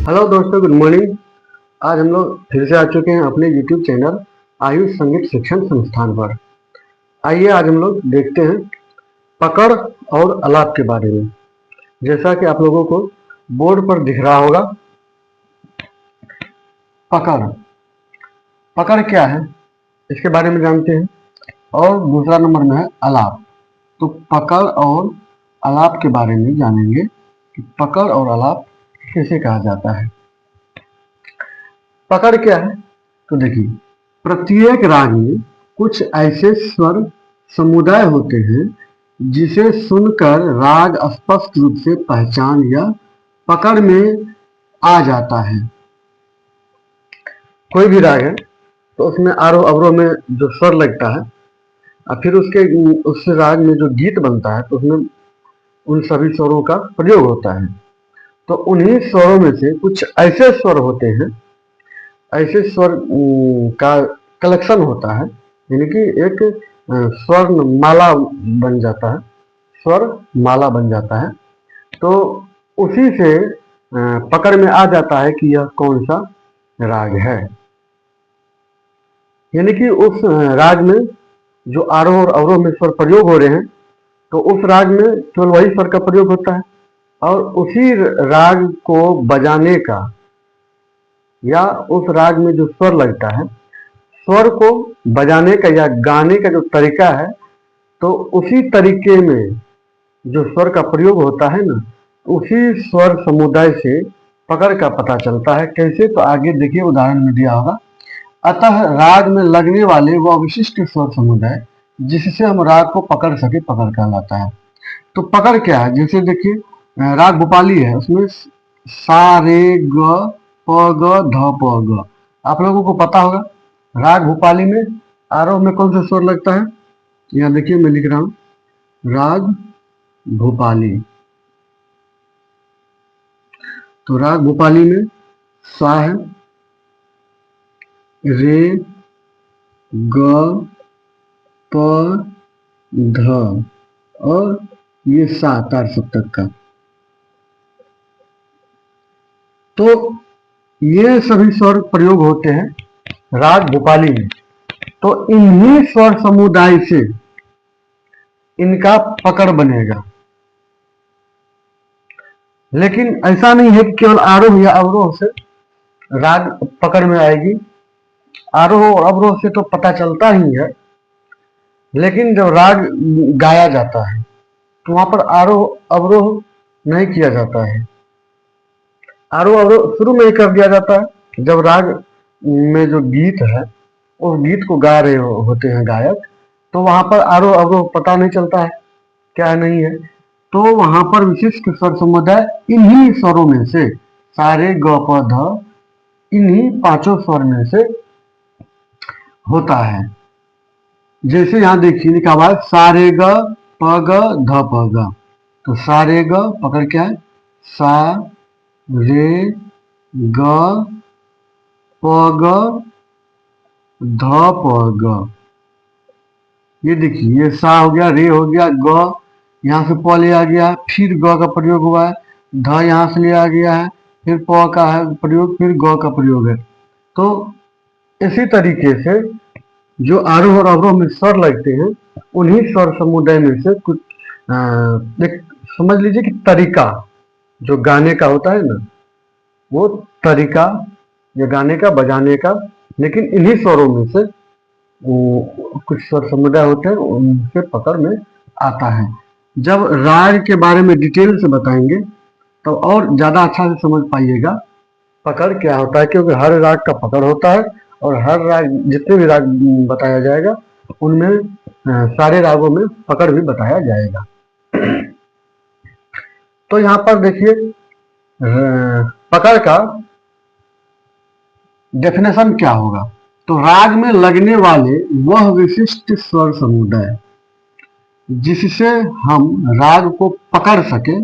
Hello दोस्तों, good morning. आज हम लोग फिर से आ चुके हैं अपने यूट्यूब चैनल आयुष संगीत शिक्षण संस्थान पर। आइए आज हम लोग देखते हैं पकड़ और आलाप के बारे में। जैसा कि आप लोगों को बोर्ड पर दिख रहा होगा, पकड़ पकड़ क्या है इसके बारे में जानते हैं। और दूसरा नंबर में है आलाप। तो पकड़ और आलाप के बारे में जानेंगे कि पकड़ और आलाप कैसे कहा जाता है। पकड़ क्या है? तो देखिए, प्रत्येक राग में कुछ ऐसे स्वर समुदाय होते हैं जिसे सुनकर राग स्पष्ट रूप से पहचान या पकड़ में आ जाता है। कोई भी राग है तो उसमें आरोह अवरोह में जो स्वर लगता है और फिर उस राग में जो गीत बनता है तो उसमें उन सभी स्वरों का प्रयोग होता है। तो उन्हीं स्वरों में से कुछ ऐसे स्वर होते हैं, ऐसे स्वर का कलेक्शन होता है, यानी कि एक स्वर्ण माला बन जाता है, स्वर माला बन जाता है। तो उसी से पकड़ में आ जाता है कि यह कौन सा राग है। यानी कि उस राग में जो आरोह और अवरोह में स्वर प्रयोग हो रहे हैं तो उस राग में केवल वही स्वर का प्रयोग होता है, और उसी राग को बजाने का या उस राग में जो स्वर लगता है, स्वर को बजाने का या गाने का जो तरीका है, तो उसी तरीके में जो स्वर का प्रयोग होता है ना, उसी स्वर समुदाय से पकड़ का पता चलता है। कैसे? तो आगे देखिए, उदाहरण में दिया होगा। अतः राग में लगने वाले वह विशिष्ट स्वर समुदाय जिससे हम राग को पकड़ सके, पकड़ कहलाता है। तो पकड़ क्या है? जैसे देखिए, राग भोपाली है, उसमें सा रे ग प ग ध प ग। आप लोगों को पता होगा राग भोपाली में आरोह में कौन सा स्वर लगता है। यहाँ देखिए, मैं लिख रहा हूं राग भोपाली। तो राग भोपाली में सा है, रे ग प ध और ये सा तार सप्तक का। तो ये सभी स्वर प्रयोग होते हैं राग भोपाली में। तो इन्हीं स्वर समुदाय से इनका पकड़ बनेगा। लेकिन ऐसा नहीं है कि केवल आरोह या अवरोह से राग पकड़ में आएगी। आरोह और अवरोह से तो पता चलता ही है, लेकिन जब राग गाया जाता है तो वहां पर आरोह अवरोह नहीं किया जाता है। आरोह अवरोह शुरू में ही कर दिया जाता है जब राग में जो गीत है उस गीत को गा रहे होते हैं गायक, तो वहां पर आरोह अवरोह पता नहीं चलता है, क्या है नहीं है। तो वहां पर विशिष्ट स्वर समुदाय इन्हीं स्वरों में से सारे ग प ध, इन्हीं पांचों स्वर में से होता है। जैसे यहाँ देखिए लिखा हुआ है सारे ग प ग ध प ग। तो सारे ग पकड़ क्या है? सा रे ग प ग ध प ग। ये देखिए, ये सा हो गया, रे हो गया, ग यहाँ से प ले आ गया, फिर ग का प्रयोग हुआ है, ध यहाँ से ले आ गया है, फिर प का है प्रयोग, फिर ग का प्रयोग है। तो इसी तरीके से जो आरोह और अवरोह में स्वर लगते हैं उन्हीं स्वर समुदाय में से कुछ एक समझ लीजिए कि तरीका जो गाने का होता है ना, वो तरीका जो गाने का बजाने का, लेकिन इन्हीं स्वरों में से कुछ स्वर समुदाय होते हैं उनसे पकड़ में आता है। जब राग के बारे में डिटेल से बताएंगे तो और ज्यादा अच्छा से समझ पाइएगा पकड़ क्या होता है, क्योंकि हर राग का पकड़ होता है और हर राग, जितने भी राग बताया जाएगा उनमें सारे रागों में पकड़ भी बताया जाएगा। तो यहाँ पर देखिए, पकड़ का डेफिनेशन क्या होगा। तो राग में लगने वाले वह विशिष्ट स्वर समुदाय जिससे हम राग को पकड़ सके,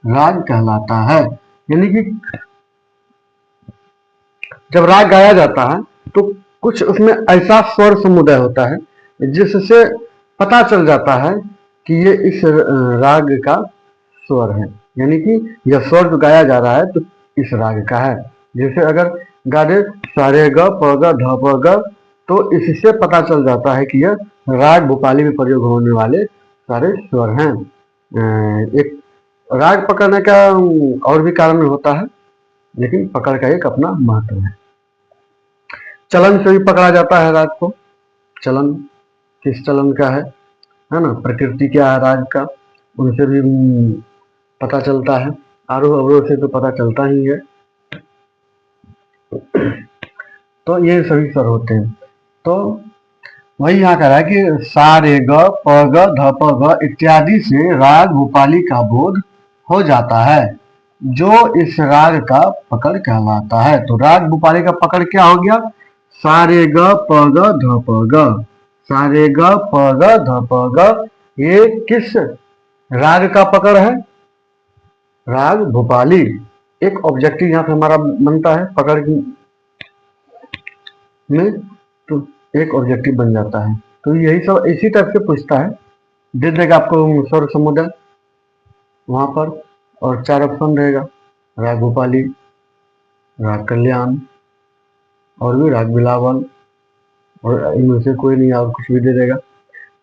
राग कहलाता है। यानी कि जब राग गाया जाता है तो कुछ उसमें ऐसा स्वर समुदाय होता है जिससे पता चल जाता है कि ये इस राग का स्वर है। यानी कि यह स्वर जो गाया जा रहा है तो इस राग का है। जैसे अगर गा दे सा रे ग प ग ध प ग, तो इससे पता चल जाता है कि यह राग भूपाली में प्रयोग होने वाले सारे स्वर हैं। एक राग पकड़ने का और भी कारण होता है, लेकिन पकड़ का एक अपना महत्व है। चलन से भी पकड़ा जाता है राग को। चलन किस चलन का है ना, प्रकृति क्या है राग का, उनसे भी पता चलता है। आरोह अवरोह से तो पता चलता ही है। तो ये सभी स्वर होते हैं। तो वही यहाँ कह रहा है कि सा रे ग प ग ध प ग इत्यादि से राग भूपाली का बोध हो जाता है, जो इस राग का पकड़ कहलाता है। तो राग भूपाली का पकड़ क्या हो गया? सा रे ग प ग ध प ग, सा रे ग प ग ध प ग, ये किस राग का पकड़ है? राग भूपाली। एक ऑब्जेक्टिव यहाँ पे हमारा बनता है पकड़ में, तो एक ऑब्जेक्टिव बन जाता है। तो यही सब इसी टाइप से पूछता है, दे देगा आपको स्वर समुदाय वहां पर, और 4 ऑप्शन रहेगा, राग भूपाली, राग कल्याण और भी राग बिलावल, और इनमें से कोई नहीं और कुछ भी दे देगा।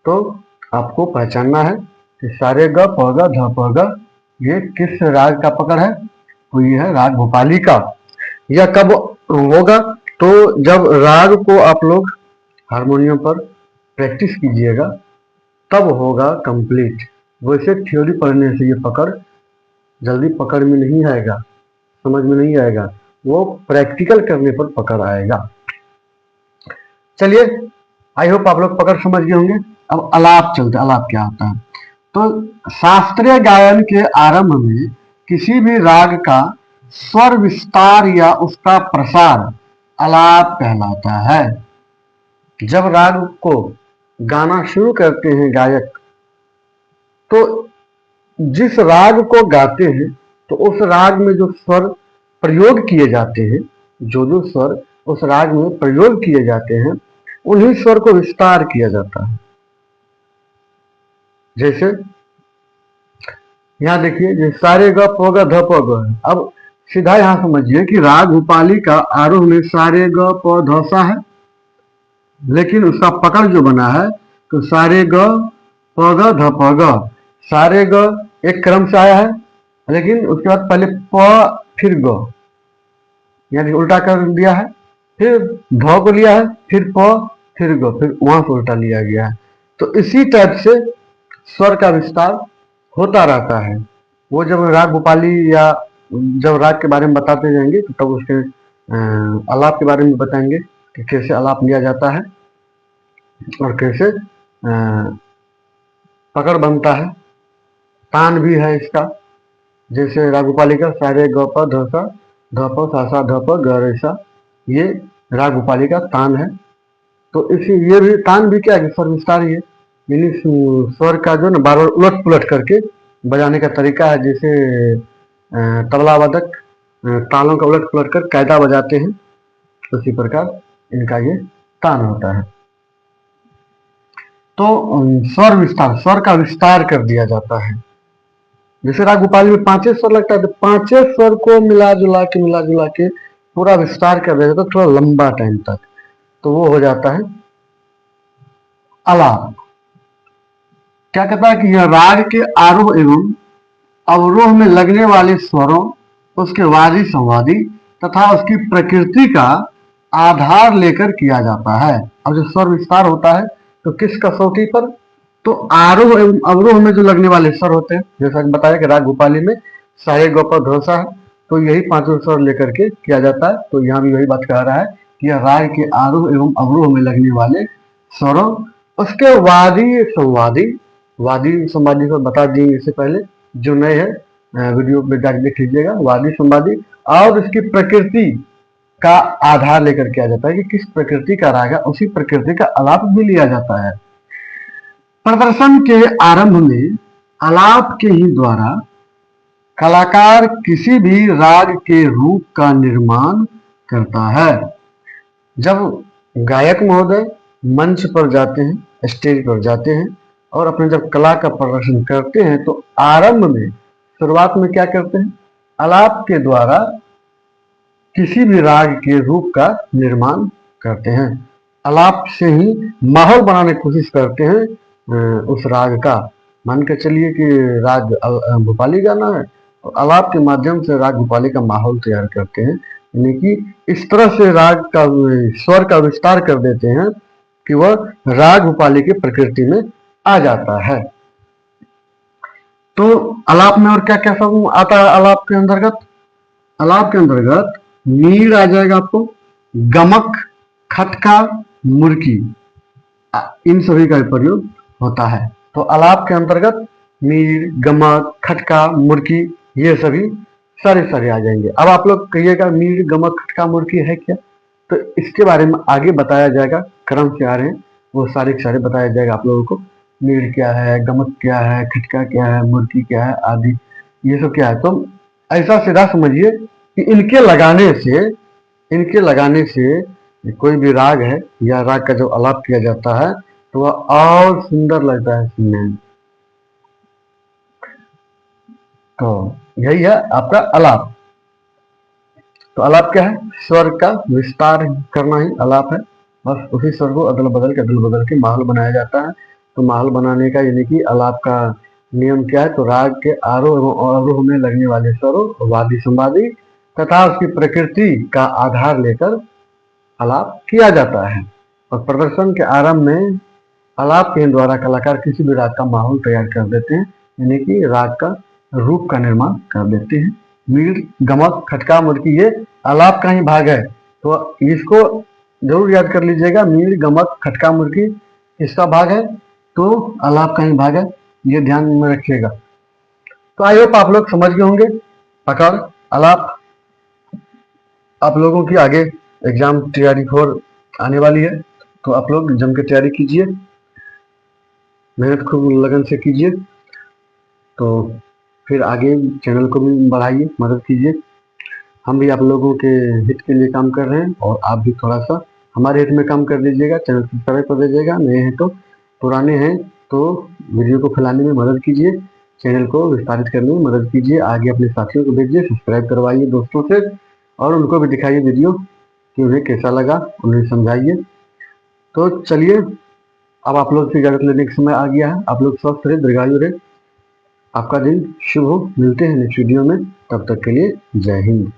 तो आपको पहचानना है कि सारे ग प ग ध प ग ये किस राग का पकड़ है? तो ये है राग भूपाली का। यह कब होगा? तो जब राग को आप लोग हारमोनियम पर प्रैक्टिस कीजिएगा तब होगा कंप्लीट। वैसे थ्योरी पढ़ने से ये पकड़ जल्दी पकड़ में नहीं आएगा, समझ में नहीं आएगा, वो प्रैक्टिकल करने पर पकड़ आएगा। चलिए, आई होप आप लोग पकड़ समझ गए होंगे। अब आलाप चलते, आलाप क्या होता है? तो शास्त्रीय गायन के आरंभ में किसी भी राग का स्वर विस्तार या उसका प्रसार आलाप कहलाता है। जब राग को गाना शुरू करते हैं गायक, तो जिस राग को गाते हैं तो उस राग में जो स्वर प्रयोग किए जाते हैं, जो जो स्वर उस राग में प्रयोग किए जाते हैं, उन्हीं स्वर को विस्तार किया जाता है। जैसे यहाँ देखिए, जैसे सारे ग प ग ध प ग है। अब सीधा यहाँ समझिए कि राग भूपाली का आरोह में सारे ग प ध सा है, लेकिन उसका पकड़ जो बना है तो सारे ग प ग ध प ग, सारे ग एक क्रम से आया है, लेकिन उसके बाद पहले प फिर ग, यानी उल्टा कर दिया है, फिर ध को लिया है, फिर प फिर ग, फिर वहां से उल्टा लिया गया है। तो इसी टाइप से स्वर का विस्तार होता रहता है। वो जब राग भूपाली या जब राग के बारे में बताते जाएंगे तो तब उसके आलाप के बारे में बताएंगे कि कैसे आलाप लिया जाता है और कैसे पकड़ बनता है। तान भी है इसका, जैसे राग भूपाली का सारे ग प ध सा ध प सा सा ध प ग रे सा, ये राग भूपाली का तान है। तो इसी ये भी तान भी क्या है? स्वर विस्तार ही है, यानी स्वर का जो ना बार बार उलट पुलट करके बजाने का तरीका है। जैसे तबला वादक तालों का उलट पुलट कर कायदा बजाते हैं, उसी प्रकार इनका ये तान होता है। तो स्वर विस्तार, स्वर का विस्तार कर दिया जाता है। जैसे राग भूपाली में 5 स्वर लगता है, तो 5 स्वर को मिला जुला के पूरा विस्तार कर दिया जाता है थोड़ा लंबा टाइम तक, तो वो हो जाता है आलाप। क्या कहता है कि यह राग के आरोह एवं अवरोह में लगने वाले स्वरों, उसके वादी संवादी तथा उसकी प्रकृति का आधार लेकर किया जाता है। अब जो स्वर विस्तार होता है तो किस कसौटी पर? तो आरोह एवं अवरोह में जो लगने वाले स्वर होते हैं, जैसा कि बताया कि राग भूपाली में सारे ग प ध सा है, तो यही 5 स्वर लेकर के किया जाता है। तो यहाँ भी वही बात कह रहा है कि यह राग के आरोह एवं अवरोह में लगने वाले स्वरों, उसके वादी संवादी, वादी संवादी को बता दिए इससे पहले, जो नए है वीडियो में जाकर देख लीजिएगा, वादी संवादी, और इसकी प्रकृति का आधार लेकर किया जाता है कि किस प्रकृति का राग है, उसी प्रकृति का आलाप भी लिया जाता है। प्रदर्शन के आरंभ में आलाप के ही द्वारा कलाकार किसी भी राग के रूप का निर्माण करता है। जब गायक महोदय मंच पर जाते हैं, स्टेज पर जाते हैं और अपने जब कला का प्रदर्शन करते हैं, तो आरंभ में शुरुआत में क्या करते हैं? आलाप के द्वारा किसी भी राग के रूप का निर्माण करते हैं। आलाप से ही माहौल बनाने की कोशिश करते हैं उस राग का। मान के चलिए कि राग भोपाली गाना है, तो आलाप के माध्यम से राग भोपाली का माहौल तैयार करते हैं, यानी कि इस तरह से राग का स्वर का विस्तार कर देते हैं कि वह राग भोपाली की प्रकृति में आ जाता है। तो आलाप में और क्या क्या सब आता है आलाप के अंतर्गत? आलाप के अंतर्गत मीर आ जाएगा आपको, गमक, खटका, मुर्की, इन सभी का प्रयोग होता है। तो आलाप के अंतर्गत मीर, गमक, खटका, मुर्की ये सभी सारे आ जाएंगे। अब आप लोग कहिएगा मीर, गमक, खटका, मुर्की है क्या? तो इसके बारे में आगे बताया जाएगा, क्रम से आ रहे हैं वो सारे बताया जाएगा आप लोगों को। मीर क्या है, गमक क्या है, खटका क्या है, मुर्की क्या है आदि ये सब क्या है। तो ऐसा सीधा समझिए कि इनके लगाने से कोई भी राग है या राग का जो आलाप किया जाता है तो वह और सुंदर लगता है सुनने में। तो यही है आपका आलाप। तो आलाप क्या है? स्वर का विस्तार करना ही आलाप है। बस उसी स्वर को अदल बदल के माहौल बनाया जाता है। तो माहौल बनाने का यानी कि आलाप का नियम क्या है? तो राग के आरोह एवं अवरोह में लगने वाले स्वरों, वादी संवादी तथा उसकी प्रकृति का आधार लेकर आलाप किया जाता है। और प्रदर्शन के आरंभ में आलाप के द्वारा कलाकार किसी भी राग का माहौल तैयार कर देते हैं, यानी कि राग का रूप का निर्माण कर देते हैं। मीर, गमक, खटका, मुर्की ये आलाप का ही भाग है। तो इसको जरूर याद कर लीजिएगा, मीर, गमक, खटका, मुर्की इसका भाग है, तो आलाप का ही भाग है, ये ध्यान में रखिएगा। तो आई होप आप लोग समझ गए होंगे पकड़, आलाप। आप लोगों की आगे एग्जाम तैयारी 4 आने वाली है, तो आप लोग जम के तैयारी कीजिए, मेहनत खूब लगन से कीजिए। तो फिर आगे चैनल को भी बढ़ाइए, मदद कीजिए। हम भी आप लोगों के हित के लिए काम कर रहे हैं और आप भी थोड़ा सा हमारे हित में काम कर दीजिएगा। चैनल सब्सक्राइब कर दीजिएगा, नए हैं तो, पुराने हैं तो वीडियो को फैलाने में मदद कीजिए, चैनल को विस्तारित करने में मदद कीजिए, आगे अपने साथियों को भेजिए, सब्सक्राइब करवाइए दोस्तों से और उनको भी दिखाइए वीडियो कि उन्हें कैसा लगा, उन्हें समझाइए। तो चलिए, अब आप लोग से इजाजत लेने का समय आ गया है। आप लोग स्वस्थ रहे, दीर्घायु रहे, आपका दिन शुभ हो। मिलते हैं नेक्स्ट वीडियो में, तब तक के लिए जय हिंद।